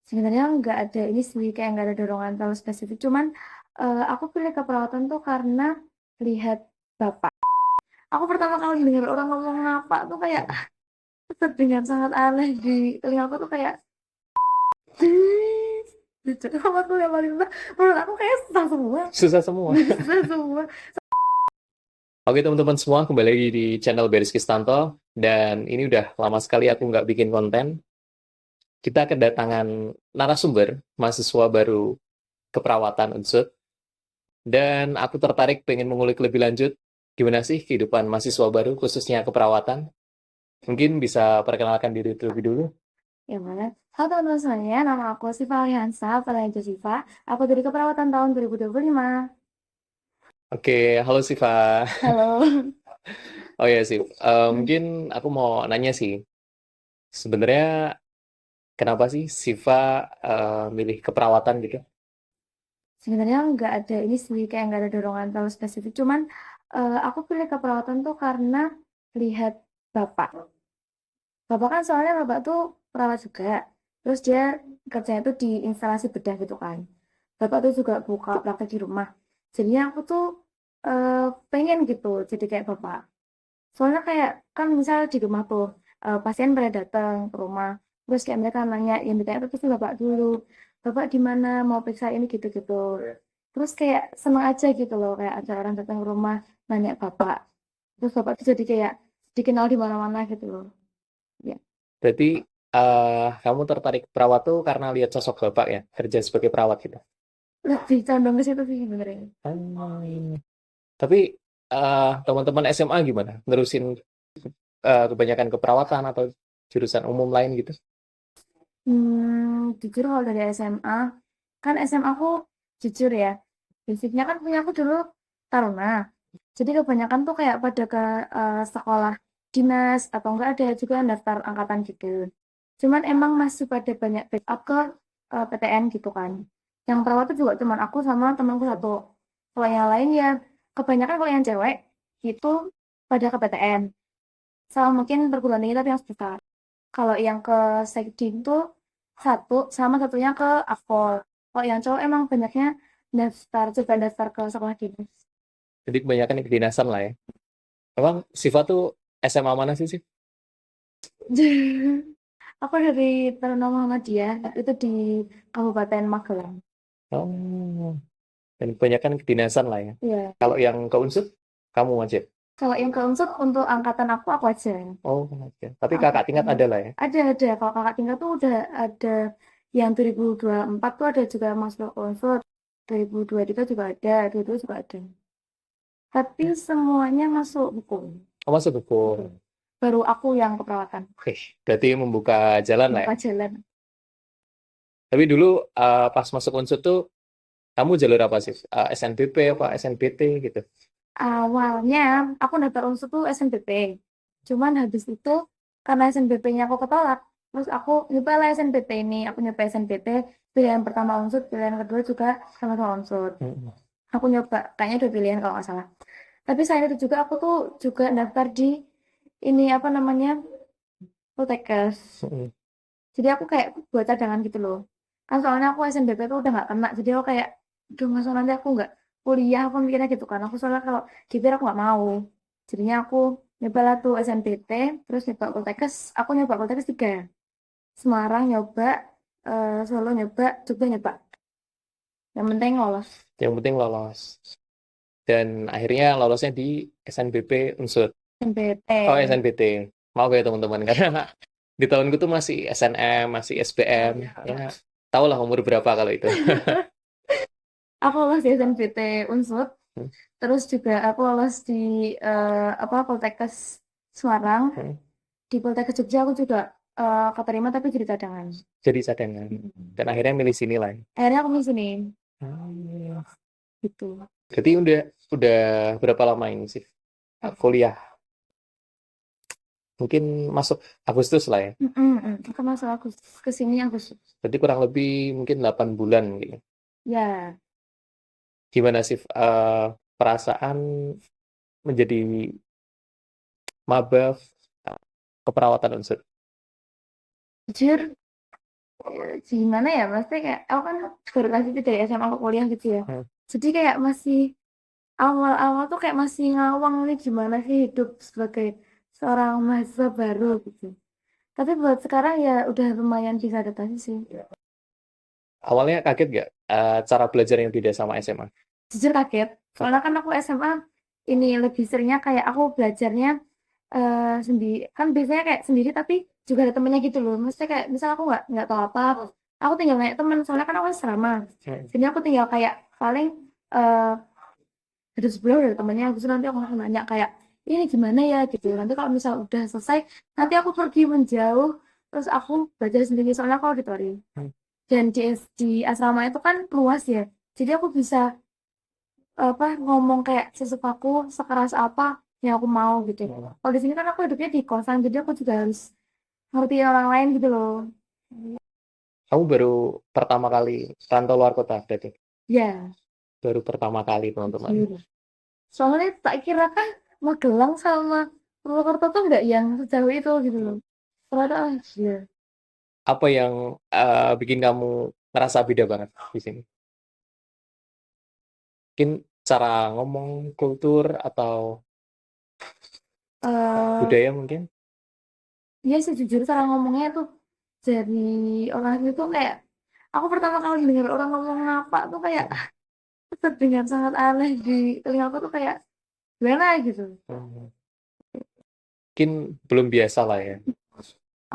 Sebenarnya nggak ada ini sih, kayak nggak ada dorongan terlalu spesifik. Cuman aku pilih keperawatan tuh karena lihat bapak. Aku pertama kali dengar orang ngomong apa tuh kayak terdengar sangat aneh di telingaku tuh kayak lucu. Apa tuh yang paling susah? Menurut aku kayak susah semua. Susah semua. Susah semua. Oke teman-teman semua, kembali lagi di channel Beris Kistanto. Dan ini udah lama sekali aku nggak bikin konten. Kita kedatangan narasumber, mahasiswa baru keperawatan Unsud. Dan aku tertarik pengen mengulik lebih lanjut, gimana sih kehidupan mahasiswa baru, khususnya keperawatan. Mungkin bisa perkenalkan diri terlebih dulu. Ya mana? Halo teman-teman semuanya, nama aku Siva Alihansa, Valencia Josifa. Aku dari keperawatan tahun 2025. Oke, halo Siva. Halo. Oh ya sih, mungkin aku mau nanya sih, sebenarnya kenapa sih Siva milih keperawatan gitu? Sebenarnya nggak ada ini sih, kayak nggak ada dorongan terlalu spesifik. Cuman aku pilih keperawatan tuh karena lihat bapak. Bapak kan soalnya bapak tuh perawat juga. Terus dia kerjanya tuh di instalasi bedah gitu kan. Bapak tuh juga buka praktek di rumah. Jadinya aku tuh eh, pengen gitu jadi kayak bapak. Soalnya kayak kan misal di rumah tuh pasien pada datang ke rumah. Terus kayak mereka nanya yang ditanya itu tuh bapak dulu. Bapak di mana mau periksa ini gitu-gitu. Terus kayak seneng aja gitu loh kayak ada orang datang ke rumah nanya bapak. Terus bapak tuh jadi kayak dikenal di mana-mana gitu loh. Ya. Berarti kamu tertarik perawat tuh karena lihat sosok bapak ya, kerja sebagai perawat gitu. Lebih condong ke situ sih sebenarnya. Hmm. Tapi teman-teman SMA gimana? Nerusin kebanyakan keperawatan atau jurusan umum lain gitu? Jujur kalau dari SMA, kan SMA aku jujur ya, basicnya kan punya aku dulu Taruna. Jadi kebanyakan tuh kayak pada ke sekolah dinas atau enggak ada juga yang daftar angkatan gitu. Cuman emang masih pada banyak backup ke PTN gitu kan. Yang perawat tuh juga cuman aku sama temanku satu. Kalau yang lain ya kebanyakan kalau yang cewek itu pada ke PTN. Sama mungkin perguruan tinggi tapi yang sebesar. Kalau yang ke Sekdim tuh satu, sama satunya ke Akpol. Kalau yang cowok emang banyaknya daftar, coba daftar ke sekolah dinas. Jadi kebanyakan di kedinasan lah ya. Emang Siva tuh SMA mana sih sih? Aku dari Taruna Muhammadiyah, itu di Kabupaten Magelang. Oh, dan kebanyakan kedinasan lah ya. Iya. Kalau yang ke Unsud, kamu aja. Kalau yang ke Unsur untuk angkatan aku aja. Oh, aja. Tapi kakak tingkat Angkatan. ada lah ya. Ada. Kalau kakak tingkat tuh udah ada yang 2024 tuh ada juga masuk ke Unsur. 2023 juga ada, 2022 juga ada. Tapi semuanya masuk hukum. Oh, masuk hukum. Baru aku yang keperawatan. Oke, berarti membuka jalan lah ya. Buka jalan. Tapi dulu pas masuk Unsud tuh, kamu jalur apa sih? SNBP apa SNBT gitu? Awalnya aku daftar unsur tuh SNBP. Cuman habis itu karena SNBP-nya aku ketolak, terus aku nyoba lah SNBT ini. Aku nyoba SNBT, pilihan pertama unsur, pilihan kedua juga sama-sama unsur. Mm-mm. Aku nyoba, kayaknya dua pilihan kalau nggak salah. Tapi selain itu juga aku tuh juga daftar di ini apa namanya, Poltekkes. Mm-mm. Jadi aku kayak buat cadangan gitu loh. Kan soalnya aku SNBP tuh udah nggak kena. Jadi aku kayak, aduh masa nanti aku nggak kuliah, aku mikirnya gitu kan. Aku soalnya kalau GPR aku nggak mau. Jadinya aku nyoba lah tuh SNBT, terus nyoba Poltekkes. Aku nyoba Poltekkes 3. Semarang nyoba, Solo nyoba, Jogja nyoba. Yang penting lolos. Yang penting lolos. Dan akhirnya lolosnya di SNBP Unsud. Oh, SNBT. SNBT. Maaf ya teman-teman, karena di tahunku tuh masih SNM, masih SBM. Ya, tau lah umur berapa kalau itu. Aku lolos di SNBT Unsur. Terus juga aku lolos di apa Poltekkes Semarang. Di Poltekkes Jogja aku juga keterima tapi jadi cadangan. Jadi cadangan. Dan akhirnya milih sini lah. Akhirnya aku di sini Hmm. gitu. Berarti udah berapa lama ini sih kuliah? Mungkin masuk Agustus lah ya. Aku masuk Agustus ke sini Agustus. Berarti kurang lebih mungkin 8 bulan gitu. Ya, Gimana sih perasaan menjadi maba keperawatan unsur? jujur Gimana ya, maksudnya kayak aku kan baru transisi dari SMA ke kuliah gitu ya. Hmm. Jadi kayak masih awal-awal tuh kayak masih ngawang nih gimana sih hidup sebagai seorang mahasiswa baru gitu. Tapi buat sekarang ya udah lumayan bisa adaptasi sih. Awalnya kaget nggak cara belajar yang beda sama SMA? Jujur kaget. Soalnya kan aku SMA ini lebih seringnya kayak aku belajarnya sendiri. Kan biasanya kayak sendiri tapi juga ada temennya gitu loh. Maksudnya kayak misal aku nggak tahu apa, aku tinggal nanya temen. Soalnya kan aku asrama. Hmm. Jadi aku tinggal kayak paling eh dari sebelah udah ada temennya. Terus nanti aku langsung nanya kayak ini gimana ya gitu. Nanti kalau misal udah selesai, nanti aku pergi menjauh. Terus aku belajar sendiri soalnya aku auditori. Hmm. Dan di asrama itu kan luas ya. Jadi aku bisa apa ngomong kayak sesukaku sekeras apa yang aku mau gitu. Kalau di sini kan aku hidupnya di kosan, jadi aku juga harus ngertiin orang lain gitu loh. Kamu baru pertama kali rantau luar kota berarti? Ya, Baru pertama kali teman-teman. jujur. Soalnya tak kira kan Magelang sama Purwokerto tuh nggak yang sejauh itu gitu loh. Ternyata ah, gila. Apa yang bikin kamu ngerasa beda banget di sini? Mungkin cara ngomong, kultur, atau Eh, budaya mungkin? ya sejujur cara ngomongnya tuh dari orang itu kayak aku pertama kali dengar orang ngomong ngapa tuh kayak terdengar sangat aneh di telingaku tuh kayak gimana gitu. Hmm. Mungkin belum biasa lah ya.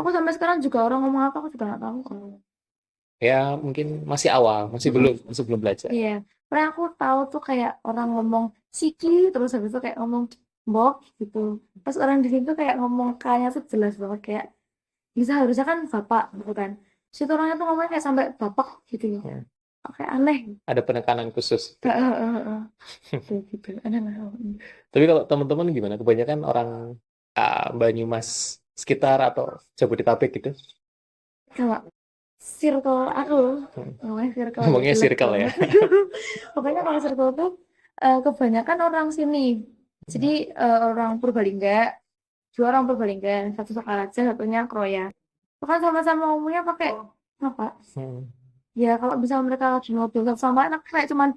Aku sampai sekarang juga orang ngomong apa aku juga nggak tahu. Ya mungkin masih awal, masih belum belajar. Iya, karena aku tahu tuh kayak orang ngomong siki terus habis itu kayak ngomong mbok gitu. Pas orang di sini tuh kayak ngomong kayaknya tuh jelas banget kayak bisa harusnya kan bapak gitu kan. Situ orangnya tuh ngomongnya kayak sampai bapak gitu ya. Hmm. Kayak aneh. Ada penekanan khusus gitu. Kayak gitu. Aneh lah. Tapi kalau teman-teman gimana? Kebanyakan orang Banyumas sekitar atau Jabodetabek gitu. Kalau circle aku Hmm. ngomongnya circle ya Ngomongnya jelek circle ya. banget. Pokoknya kalau circle tuh kebanyakan orang sini. Jadi orang Purbalingga, dua orang Purbalingga, satu Sukaraja, satunya Kroya. Itu kan sama-sama ngomongnya pakai apa? Hmm. Ya kalau misalnya mereka lagi ngobrol sama enak kayak cuman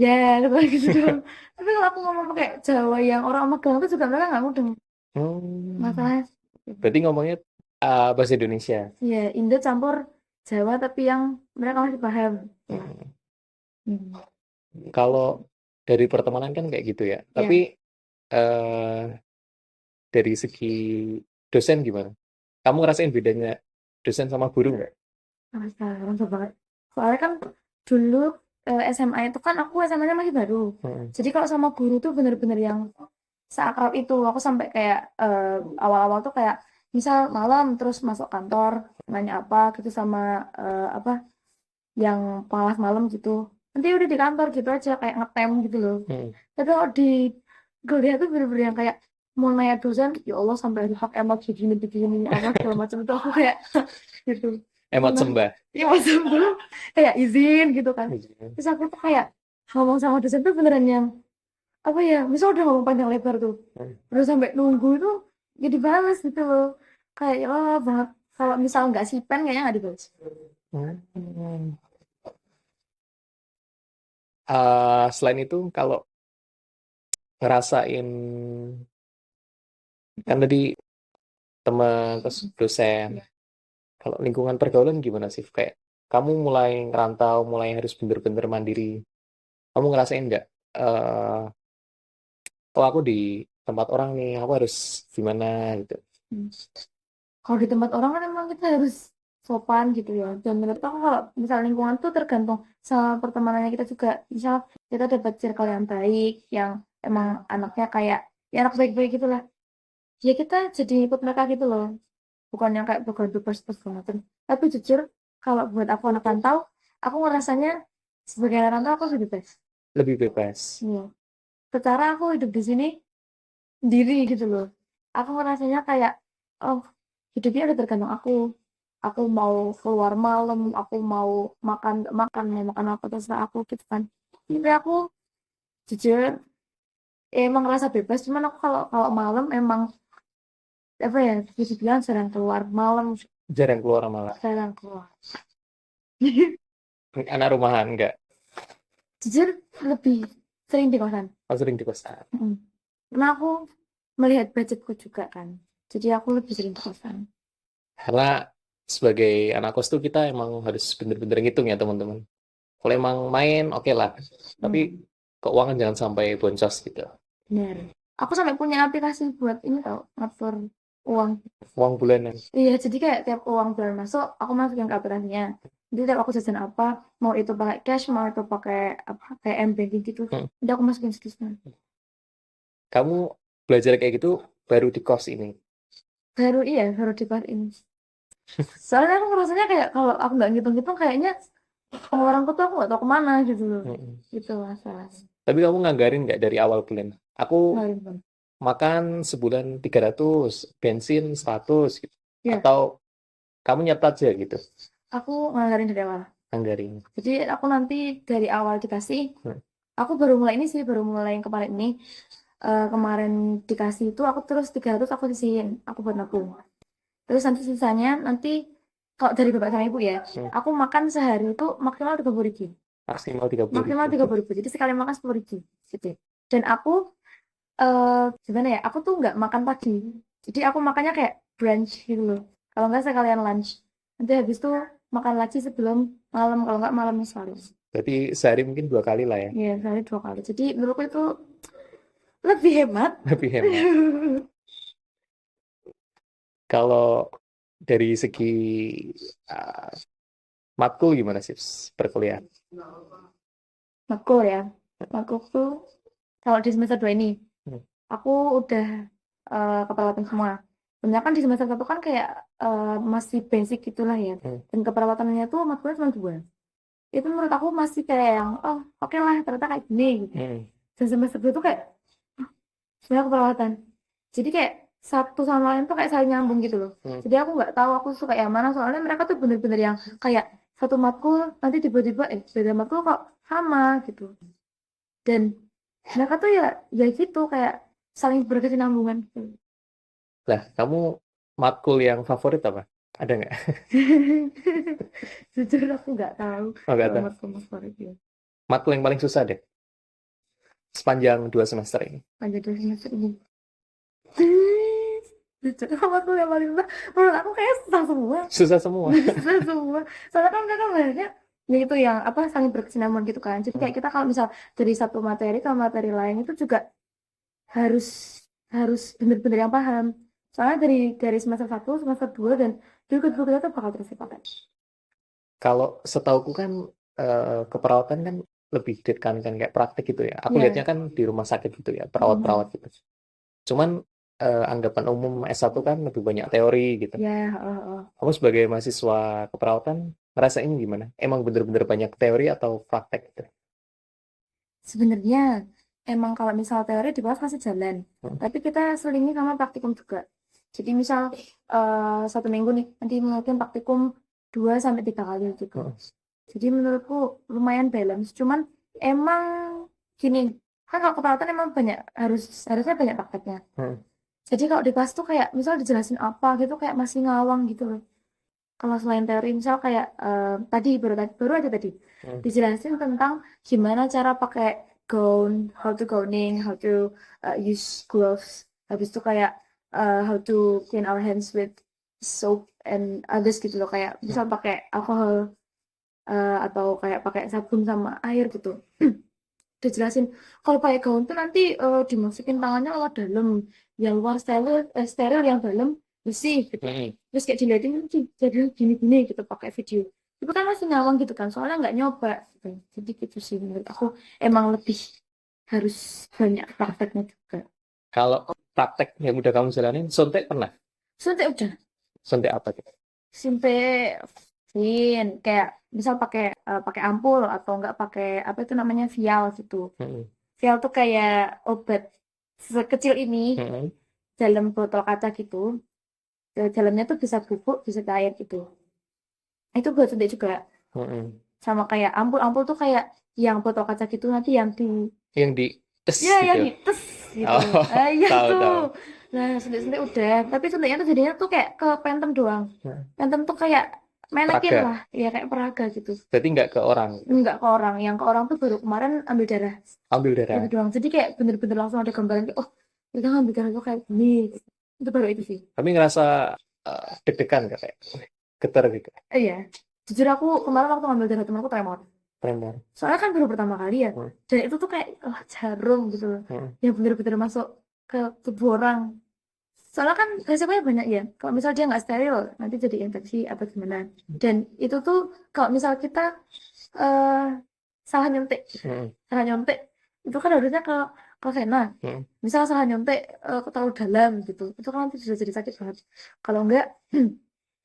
ya gitu gitu doang. Tapi kalau aku ngomong pakai Jawa yang orang Magelang itu juga mereka nggak mudeng. Hmm. Masalah Berarti ngomongnya bahasa Indonesia. ya Indo campur Jawa tapi yang mereka masih paham. Hmm. Hmm. Kalau dari pertemanan kan kayak gitu ya. Tapi Ya, eh, dari segi dosen gimana? Kamu ngerasain bedanya dosen sama guru nggak? rasa banget. Soalnya kan dulu SMA itu kan aku SMA-nya masih baru. Hmm. Jadi kalau sama guru tuh bener-bener yang seakrab itu. Aku sampai kayak awal-awal tuh kayak misal malam terus masuk kantor nanya apa gitu sama apa yang pengawas malam gitu. Nanti udah di kantor gitu aja kayak ngetem gitu loh. Hmm. Tapi kalau di kuliah tuh bener-bener yang kayak mau nanya dosen, ya Allah sampai ada hak emat begini begini apa segala macam itu aku kayak gitu. Emot Pernah sembah. ya masa dulu kayak izin gitu kan. Iya. Terus aku tuh kayak ngomong sama dosen tuh beneran yang apa ya, misal udah ngomong panjang lebar tuh, Hmm. udah sampai nunggu itu jadi balas gitu loh. Kayak ya Allah banget. Kalau misal nggak sih pen kayaknya nggak dibalas. Hmm. Selain itu, kalau ngerasain kan tadi teman terus dosen, kalau lingkungan pergaulan gimana sih? Kayak kamu mulai ngerantau, mulai harus bener-bener mandiri. Kamu ngerasain nggak? eh oh aku di tempat orang nih, aku harus gimana gitu. Hmm. Kalau di tempat orang kan emang kita harus sopan gitu ya. Dan menurut aku kalau misal lingkungan tuh tergantung sama pertemanannya kita juga. Misal kita dapat circle yang baik, yang emang anaknya kayak ya anak baik-baik gitu lah. Ya kita jadi ikut mereka gitu loh. Bukan yang kayak bukan bebas terus banget. Tapi jujur kalau buat aku anak rantau, aku ngerasanya sebagai anak rantau aku lebih bebas. Lebih bebas. Iya. Secara aku hidup di sini sendiri gitu loh. Aku ngerasanya kayak oh hidupnya udah tergantung aku. Aku mau keluar malam, aku mau makan makan mau makan apa terserah aku gitu kan. Tapi aku jujur emang ngerasa bebas. Cuman aku kalau kalau malam emang apa ya bisa dibilang sering keluar malam Jarang keluar malah. Jarang keluar. Anak rumahan enggak? Jujur lebih sering di kosan. Oh, sering di kosan. Mm. Karena aku melihat budgetku juga kan. Jadi aku lebih sering di kosan. Karena sebagai anak kos tuh kita emang harus bener-bener ngitung ya teman-teman. Kalau emang main, oke lah. Tapi Hmm, keuangan jangan sampai boncos gitu. benar. Aku sampai punya aplikasi buat ini tau, ngatur uang. Uang bulanan. Iya, jadi kayak tiap uang bulan masuk, aku masukin ke aplikasinya. Jadi tiap aku jajan apa, mau itu pakai cash, mau itu pakai apa, kayak m-banking gitu. Hmm. Jadi aku masukin segitu. Kamu belajar kayak gitu baru di kos ini. Baru di part ini. Soalnya aku ngerasanya kayak kalau aku nggak ngitung-ngitung kayaknya pengeluaranku tuh aku nggak tahu kemana gitu loh. Mm-mm. Gitu masalahnya. Tapi kamu nganggarin nggak dari awal bulan? Aku Kemarin Bang. makan sebulan 300, bensin 100 gitu. Ya, Atau kamu nyetat aja gitu, aku nganggarin dari awal. anggarin. Jadi aku nanti dari awal dikasih, Hmm. aku baru mulai ini sih, baru mulai yang kemarin ini. Kemarin dikasih itu aku terus 300 aku sisihin, aku buat nabung. Terus nanti sisanya nanti kalau dari bapak sama ibu ya, Hmm. aku makan sehari itu maksimal 30.000. Maksimal 30 Maksimal ribu. 30.000. Jadi sekali makan 10.000 gitu. Dan aku gimana ya? Aku tuh nggak makan pagi. Jadi aku makannya kayak brunch gitu loh. Kalau nggak sekalian lunch. Nanti habis itu makan lagi sebelum malam. Kalau nggak malamnya sekali. Berarti sehari mungkin 2 kali lah ya. Iya, sehari 2 kali. Jadi menurutku itu lebih hemat. Lebih hemat. Kalau dari segi uh, matkul gimana sih perkuliahan? Makul ya. Makul tuh kalau di semester 2 ini Hmm. aku udah keperawatan semua. Sebenarnya kan di semester 1 kan kayak masih basic gitulah ya. Hmm. Dan keperawatannya tuh makulnya cuma 2. Itu menurut aku masih kayak yang oh oke lah ternyata kayak gini gitu. Hmm. Dan semester 2 tuh kayak sebenarnya keperawatan. Jadi kayak satu sama lain tuh kayak saling nyambung gitu loh. Hmm. Jadi aku nggak tahu aku suka yang mana soalnya mereka tuh bener-bener yang kayak satu matkul nanti tiba-tiba beda matkul kok sama gitu. Dan mereka tuh ya gitu kayak saling berkesinambungan gitu. Lah, kamu matkul yang favorit apa? Ada nggak? Jujur aku nggak tahu Oh, nggak kalau tahu. matkul favorit ya. Matkul yang paling susah deh sepanjang 2 semester ini. Panjang 2 semester ini. Jujur matkul yang paling susah menurut aku kayak susah semua. Susah semua. Susah semua. Soalnya kan mereka belajarnya ya itu yang apa saling berkesinambungan gitu kan. Jadi kayak kita kalau misal dari satu materi ke materi lain itu juga harus harus bener-bener yang paham. Soalnya dari semester 1 semester 2 dan buku-buku kita tuh bakal terus dipakai. Kalau setauku kan keperawatan kan lebih ditekankan kayak praktik gitu ya. Aku Iya. lihatnya kan di rumah sakit gitu ya, perawat-perawat gitu. Cuman anggapan umum S1 kan lebih banyak teori gitu. Ya, Kamu sebagai mahasiswa keperawatan ngerasain gimana? Emang bener-bener banyak teori atau praktek gitu? sebenarnya emang kalau misal teori di bawah masih jalan, Hmm. tapi kita selingi sama praktikum juga. Jadi misal 1 minggu nih, nanti mungkin praktikum 2 sampai 3 kali gitu. Hmm. Jadi menurutku lumayan balance. Cuman emang gini, kan kalau keperawatan emang harusnya banyak prakteknya. Hmm. Jadi kalau di kelas tuh kayak misal dijelasin apa gitu kayak masih ngawang gitu loh. Kalau selain teori misal kayak baru aja tadi Hmm. dijelasin tentang gimana cara pakai gown, how to gowning, how to use gloves. Habis itu kayak how to clean our hands with soap and others gitu loh kayak misal pakai alkohol atau kayak pakai sabun sama air gitu. Udah jelasin kalau pakai gaun tuh nanti dimasukin tangannya lewat dalam, yang luar steril, yang dalam bersih gitu. Hmm. Terus kayak dilihatin jadi gini-gini gitu pakai video. Itu kan masih ngawang gitu kan, soalnya nggak nyoba gitu. Jadi gitu sih menurut aku emang lebih harus banyak prakteknya juga. Kalau praktek yang udah kamu jalanin, sontek pernah? Suntik udah, Sontek apa gitu? simpe kayak misal pakai ampul atau enggak pakai apa itu namanya vial gitu. Hmm. Vial tuh kayak obat sekecil ini Hmm. dalam botol kaca gitu. Dalamnya tuh bisa bubuk, bisa cair gitu. Itu buat suntik juga. Hmm. Sama kayak ampul-ampul tuh kayak yang botol kaca gitu nanti yang di Yang di tes ya gitu. yang dites gitu. Oh, Iya tahu tuh. tahu. Nah, suntik-suntik udah, tapi suntiknya tuh jadinya tuh kayak ke pentem doang. Nah, Pentem tuh kayak manekin peraga. lah, ya kayak peraga gitu. Berarti nggak ke orang. Enggak ke orang, yang ke orang tuh baru kemarin ambil darah. Ambil Itu darah. doang. Jadi kayak bener-bener langsung ada gambaran kayak, oh kita ngambil darah tuh kayak gini. Gitu. Itu baru itu sih. Tapi ngerasa deg-degan nggak kayak getar gitu. Iya. Jujur aku kemarin waktu ngambil darah temanku tremor. Tremor. Soalnya kan baru pertama kali ya. Hmm. Dan itu tuh kayak jarum gitu loh. Hmm. Yang bener-bener masuk ke tubuh orang. Soalnya kan resikonya banyak ya. Kalau misal dia nggak steril, nanti jadi infeksi atau gimana. Dan itu tuh kalau misal kita eh salah nyuntik, Hmm. salah nyuntik, itu kan harusnya ke vena. Hmm. Misal salah nyuntik terlalu dalam gitu, itu kan nanti sudah jadi sakit banget. Kalau enggak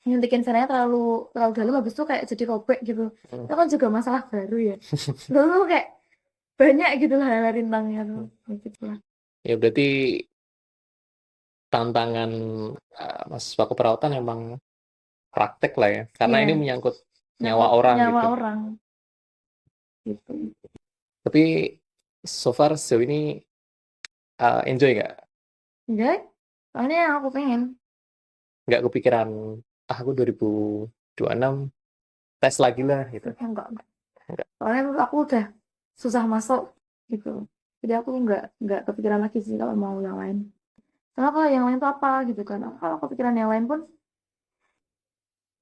nyuntikin venanya terlalu terlalu dalam, habis itu kayak jadi robek gitu. Hmm. Itu kan juga masalah baru ya. Itu tuh kayak banyak gitu lah hal rintangnya tuh. Gitu lah. Ya berarti tantangan mahasiswa keperawatan emang praktek lah ya. Karena ini Iya, menyangkut nyawa nyangkut orang nyawa gitu. orang gitu. Tapi so far sejauh ini enjoy nggak? Enggak, soalnya yang aku pengen. Nggak kepikiran, aku 2026 tes lagi lah gitu. Enggak. Nggak. Soalnya menurut aku udah susah masuk gitu. Jadi aku nggak kepikiran lagi sih kalau mau yang lain. Soalnya kalau yang lain tuh apa gitu kan. Kalau kepikiran yang lain pun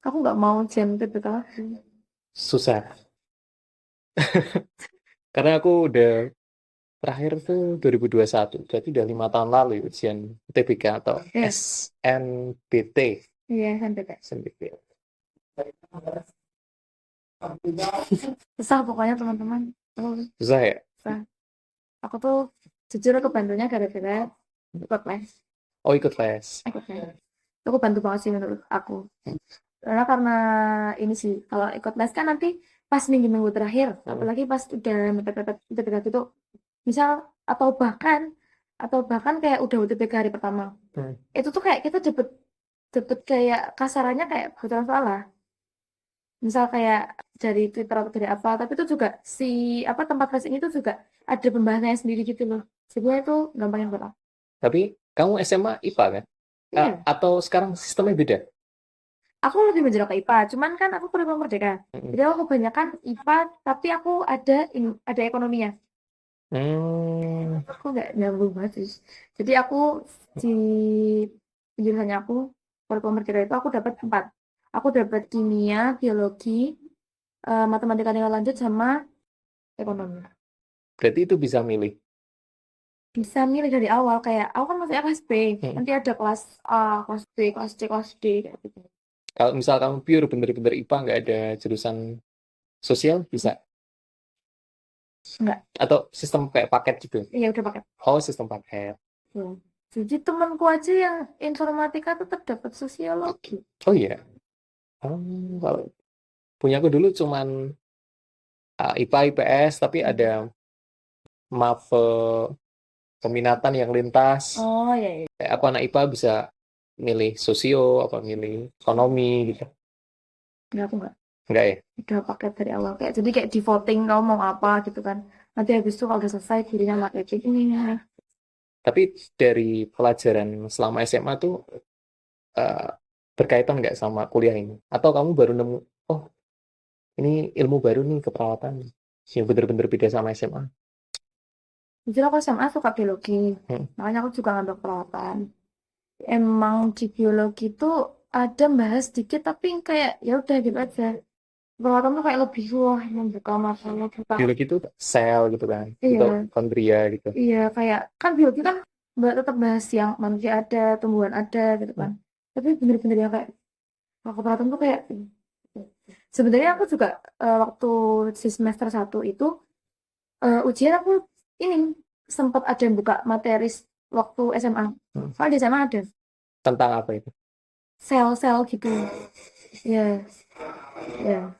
aku nggak mau jam TPK lagi. Susah. Karena aku udah terakhir tuh 2021, berarti udah 5 tahun lalu ya, ujian UTBK atau Iya, SNBT. iya SNPT. SNBT. Susah pokoknya teman-teman. Aku Susah ya? susah. Aku tuh jujur aku bantunya gara-gara ikut les. Oh ikut les. Ikut les. Itu aku bantu banget sih menurut aku. Karena ini sih, kalau ikut les kan nanti pas minggu-minggu terakhir, apalagi pas udah mepet-mepet UTBK gitu, misal atau bahkan kayak udah UTBK hari pertama, Hmm. itu tuh kayak kita dapet dapet kayak kasarannya kayak bocoran soal lah. Misal kayak dari Twitter atau dari apa, tapi itu juga si apa tempat les ini tuh juga ada pembahasannya sendiri gitu loh. Sebenarnya itu gampangin buat aku. Tapi kamu SMA IPA kan? Iya, Atau sekarang sistemnya beda? aku lebih menjorok ke IPA, cuman kan aku kurikulum merdeka. Mm-mm. Jadi aku kebanyakan IPA, tapi aku ada ekonominya. Hmm. Aku nggak nyambung banget sih. Jadi aku di penjurusannya aku kurikulum merdeka itu aku dapat 4. Aku dapat kimia, biologi, matematika tingkat lanjut sama ekonomi. Berarti itu bisa milih. Bisa milih dari awal kayak aku kan masih kelas B. Hmm. Nanti ada kelas A, kelas B, kelas C, kelas D kayak gitu. Kalau misal kamu pure bener-bener IPA nggak ada jurusan sosial bisa? Enggak. Atau sistem kayak paket gitu? Iya udah pakai. Oh sistem paket. Ya. Jadi temanku aja yang informatika tetap dapat sosiologi. Oh iya. Oh, kalau punya aku dulu cuman IPA IPS tapi ada map peminatan yang lintas. Oh iya, iya. Kayak aku anak IPA bisa milih sosio apa milih ekonomi gitu. Enggak, aku enggak. Enggak ya? Udah paket dari awal kayak jadi kayak di voting kamu mau apa gitu kan. Nanti habis itu kalau udah selesai gurunya marketing ini. Tapi dari pelajaran selama SMA tuh eh, berkaitan nggak sama kuliah ini? Atau kamu baru nemu, oh ini ilmu baru nih keperawatan yang bener-bener beda sama SMA? Jujur aku SMA suka biologi. Hmm. Makanya aku juga ngambil perawatan. Emang di biologi tuh ada bahas dikit tapi kayak ya udah gitu aja. Perawatan tuh kayak lebih wah membuka masalah buka. Biologi itu sel gitu kan, Iya, mitokondria gitu. iya kayak kan biologi kan tetap bahas yang manusia ada, tumbuhan ada gitu kan. Hmm. Tapi bener-bener yang kayak kalau perawatan tuh kayak sebenarnya aku juga waktu di semester 1 itu ujian aku ini sempat ada yang buka materi waktu SMA. Hmm. Soalnya di SMA ada Tentang apa itu? sel-sel gitu. Ya, ya.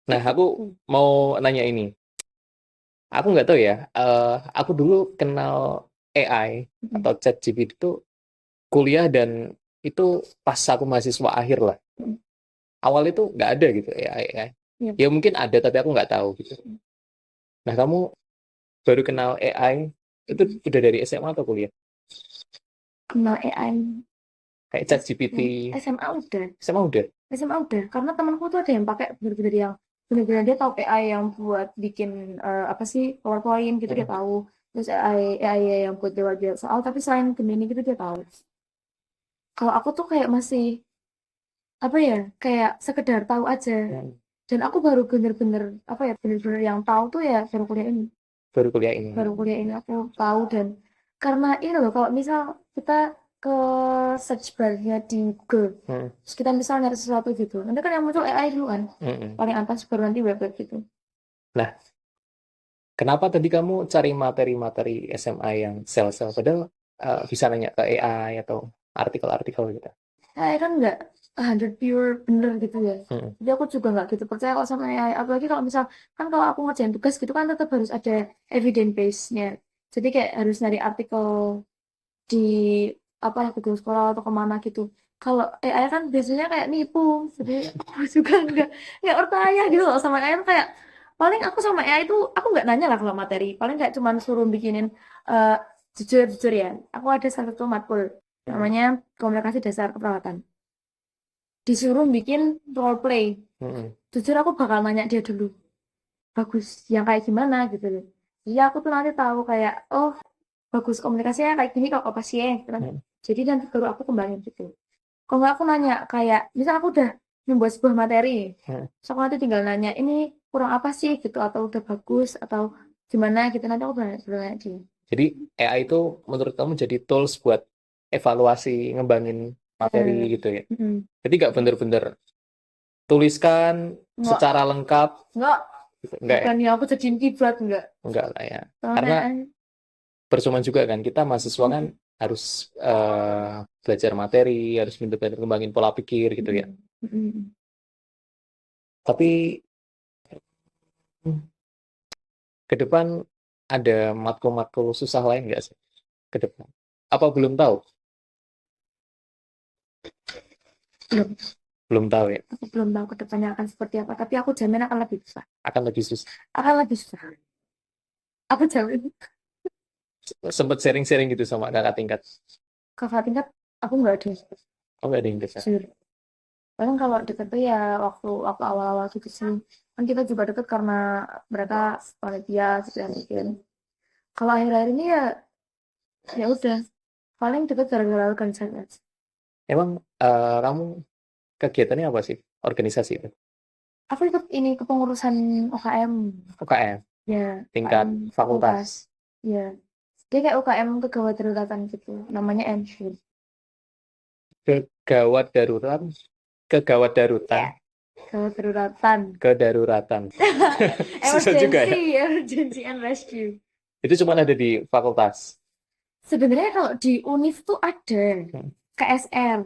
Nah, aku mau nanya ini. Aku nggak tahu ya. Aku dulu kenal AI atau ChatGPT itu kuliah dan itu pas aku mahasiswa akhir lah. Awal itu nggak ada gitu AI. Ya. Ya mungkin ada tapi aku nggak tahu gitu. Nah, kamu baru kenal AI Itu udah dari SMA atau kuliah? Kenal AI Kayak ChatGPT. SMA udah. SMA udah. SMA udah, karena temanku tuh ada yang pakai bener-bener yang bener-bener dia tahu AI yang buat bikin apa sih PowerPoint gitu dia Mm, tahu. Terus AI yang buat jawab soal, tapi selain Gemini gitu dia tahu. Kalau aku tuh kayak masih apa ya, kayak sekedar tahu aja. mm. Dan aku baru bener-bener apa ya, bener-bener yang tahu tuh ya baru kuliah ini. Baru kuliah ini. Baru kuliah ini aku tahu. Dan karena ini loh, kalau misal kita ke search bar-nya di Google, Mm, terus kita misal nyari sesuatu gitu, nanti kan yang muncul AI dulu kan, mm, mm. paling atas baru nanti web-web gitu. Nah, kenapa tadi kamu cari materi-materi SMA yang sel-sel? Padahal bisa nanya ke AI atau artikel-artikel gitu. AI kan nggak 100 pure bener gitu ya, Mm, jadi aku juga nggak gitu percaya kalau sama AI, apalagi kalau misal kan kalau aku ngerjain tugas gitu kan tetap harus ada evidence base-nya, jadi kayak harus nyari artikel di apa Google Scholar atau kemana gitu. Kalau AI kan biasanya kayak nipu, jadi aku juga nggak percaya gitu loh sama AI. Kayak paling aku sama AI itu aku nggak nanya lah kalau materi, paling kayak cuman suruh bikinin eh, jujur jujur ya. Aku ada satu matkul mm, namanya komunikasi dasar keperawatan. Disuruh bikin role play. mm, mm. Jujur aku bakal nanya dia dulu, bagus yang kayak gimana gitu loh. Jadi aku tuh nanti tahu kayak oh bagus komunikasinya kayak gini kalau ke pasien gitu kan. Mm, Jadi nanti baru aku kembangin gitu. Kalau nggak aku nanya kayak misal aku udah membuat sebuah materi, mm. so aku nanti tinggal nanya ini kurang apa sih gitu atau udah bagus atau gimana gitu, nanti aku baru nanya dia. Jadi AI itu menurut kamu jadi tools buat evaluasi, ngembangin materi Eh, gitu ya. mm, Jadi nggak bener-bener tuliskan nggak secara lengkap nggak gitu. Enggak ya? bukan yang aku jadiin kiblat nggak. Enggak lah ya. Soalnya Karena percuma juga kan kita mahasiswa kan mm, harus belajar materi, harus bener-bener ngembangin pola pikir gitu ya. mm, mm. Tapi hmm, ke depan ada matkul-matkul susah lain nggak sih ke depan? Apa belum tahu? Belum, Belum tahu ya. aku belum tahu kedepannya akan seperti apa, tapi aku jamin akan lebih susah, Akan lebih susah. akan lebih susah, aku jamin. Sempet sharing-sharing gitu sama kakak tingkat. Kakak tingkat aku nggak ada, Oh, nggak ada yang bisa. jujur. Paling kalau deket tuh ya waktu awal-awal gitu sih. Kan kita juga deket karena mereka panitia gitu ya mungkin. Kalau akhir-akhir ini ya ya udah paling deket gara-gara organisasi aja. Emang kamu kegiatannya apa sih? Organisasi itu? Aku ikut ini kepengurusan UKM UKM, ya, UKM tingkat fakultas. fakultas. Ya. Dia kayak UKM kegawat daruratan gitu. Namanya Ensure. Kegawat darurat, kegawat darutan, Ya. Gawat daruratan. kedaruratan. Susah juga ya. Emergency, emergency and rescue. Itu cuma ada di fakultas. Sebenarnya kalau di UNIF tuh ada Hmm. KSR.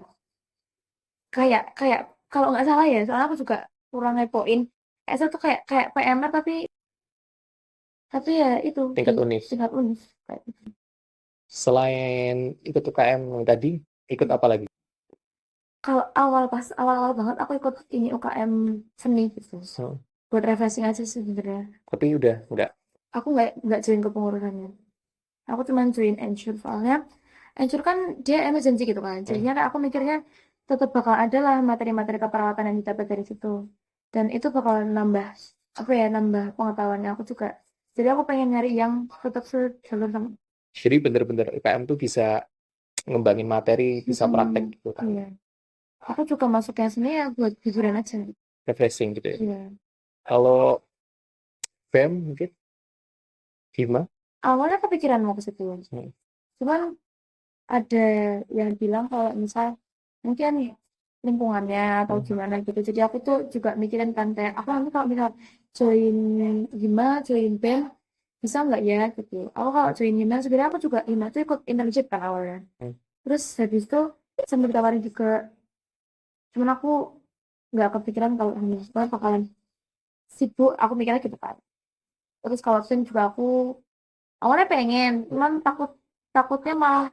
Kayak kayak kalau nggak salah ya, soalnya aku juga kurang ngepoin. KSR tuh kayak kayak PMR tapi ya itu di Tingkat univ. tingkat UNIF kayak gitu. Selain ikut UKM yang tadi, ikut apa lagi? Kalau pas awal-awal banget aku ikut ini UKM seni gitu. Hmm. Buat refreshing aja sih sebenarnya. Tapi udah enggak. Aku nggak join kepengurusannya. Aku cuma join Ensure soalnya Ensure kan dia emergency gitu kan. Hmm. Jadinya kayak aku mikirnya tetap bakal ada lah materi-materi keperawatan yang didapat dari situ. Dan itu bakal nambah apa ya, nambah pengetahuannya aku juga. Jadi aku pengen nyari yang tetap sejalur sama. Jadi bener-bener UKM tuh bisa ngembangin materi, bisa praktek gitu kan. Iya. Aku juga masuk yang seni ya buat hiburan aja. Refreshing gitu ya. Iya. Kalau BEM mungkin, Hima. Awalnya kepikiran mau ke situ. Hmm. Cuman ada yang bilang kalau misal mungkin lingkungannya atau Hmm. gimana gitu. Jadi aku tuh juga mikirin kan kayak aku nanti kalau misal join Hima, join BEM bisa nggak ya gitu. Aku kalau join Hima sebenarnya aku juga Hima tuh ikut internship kan awalnya. Hmm. Terus habis itu sempat ditawarin juga, cuman aku nggak kepikiran kalau Hima soalnya bakalan sibuk. Aku mikirnya gitu kan. Terus kalau BEM juga aku awalnya pengen, cuman takutnya malah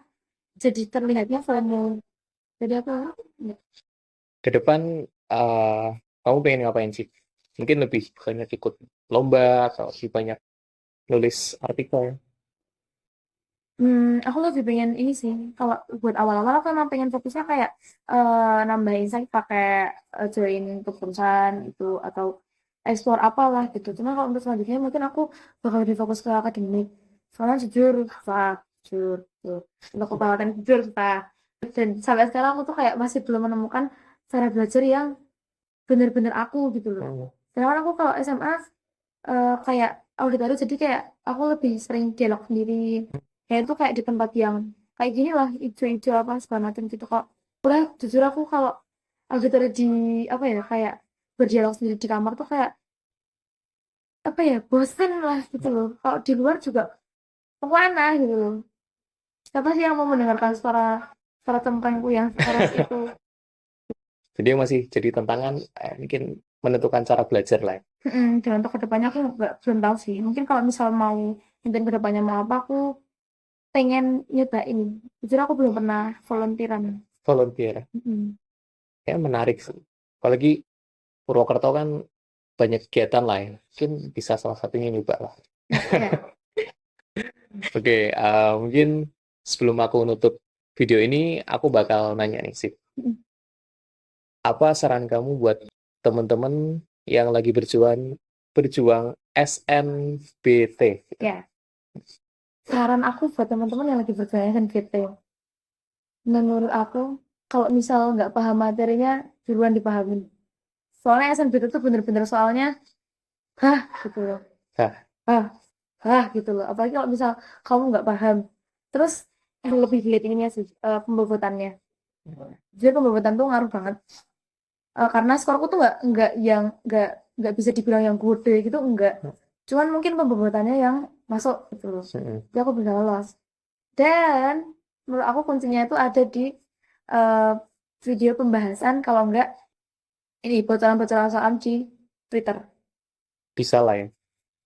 jadi terlihatnya FOMO. Jadi aku Ke depan eh, kamu pengen ngapain sih? Mungkin lebih banyak ikut lomba atau lebih banyak nulis artikel. Aku lebih pengen ini sih, kalau buat awal-awal aku emang pengen fokusnya kayak nambah insight pakai join kepengurusan itu atau explore apalah gitu. Cuma kalau untuk selanjutnya mungkin aku bakal lebih fokus ke akademik. Soalnya jujur, susah, jujur, tuh. Untuk keperawatan jujur susah. Dan sampai sekarang aku tuh kayak masih belum menemukan cara belajar yang bener-bener aku gitu loh. Hmm. Sedangkan aku kalau SMA kayak auditor jadi kayak aku lebih sering dialog sendiri. Kayak itu kayak di tempat yang kayak gini lah, ijo-ijo apa segala macam gitu kok. Udah jujur aku kalau auditor di apa ya kayak berdialog sendiri di kamar tuh kayak apa ya bosen lah gitu loh. Kalau di luar juga kemana gitu loh. Siapa sih yang mau mendengarkan suara suara cemprengku yang sekeras itu? Jadi yang masih jadi tantangan mungkin menentukan cara belajar lah. Ya. Dan untuk kedepannya aku nggak belum tahu sih. Mungkin kalau misal mau mungkin kedepannya mau apa aku pengen nyobain. Jujur aku belum pernah volunteeran. Volunteer. Mm-mm. Ya menarik sih. Apalagi Purwokerto kan banyak kegiatan lain. Mungkin bisa salah satunya nyoba lah. Ya. Oke, mungkin sebelum aku nutup video ini, aku bakal nanya nih sih. Mm-mm. Apa saran kamu buat teman-teman yang lagi berjuang berjuang SNBT? Ya. Saran aku buat teman-teman yang lagi berjuang SNBT. Menurut aku, kalau misal nggak paham materinya, duluan dipahamin. Soalnya SNBT itu bener-bener soalnya, hah gitu loh. Nah, Hah, hah gitu loh. Apalagi kalau misal kamu nggak paham. Terus yang lebih dilihat ininya sih, pembobotannya. Jadi pembobotan tuh ngaruh banget. Karena skorku tuh nggak yang nggak bisa dibilang yang gede gitu enggak. Cuman mungkin pembobotannya yang masuk gitu loh. mm-mm. Jadi aku bisa lolos. Dan menurut aku kuncinya itu ada di eh, video pembahasan kalau enggak ini bocoran-bocoran soal di Twitter. Bisa lah ya.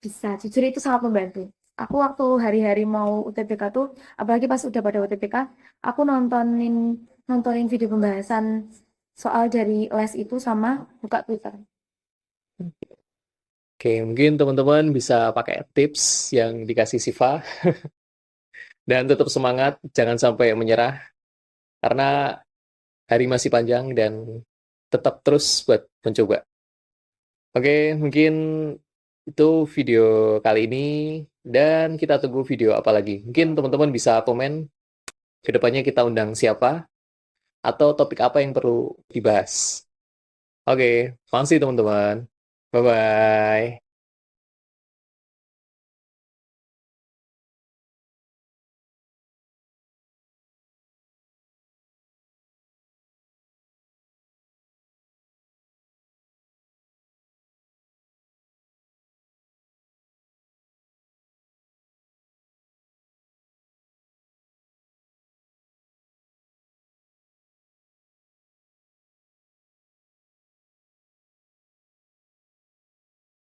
Bisa, jujur itu sangat membantu. Aku waktu hari-hari mau UTBK tuh, apalagi pas udah pada UTBK, aku nontonin nontonin video pembahasan soal dari les itu sama buka Twitter. Oke, mungkin teman-teman bisa pakai tips yang dikasih Siva dan tetap semangat, jangan sampai menyerah karena hari masih panjang dan tetap terus buat mencoba. Oke, mungkin itu video kali ini dan kita tunggu video apa lagi. Mungkin teman-teman bisa komen ke depannya kita undang siapa atau topik apa yang perlu dibahas. Oke, makasih teman-teman. Bye-bye.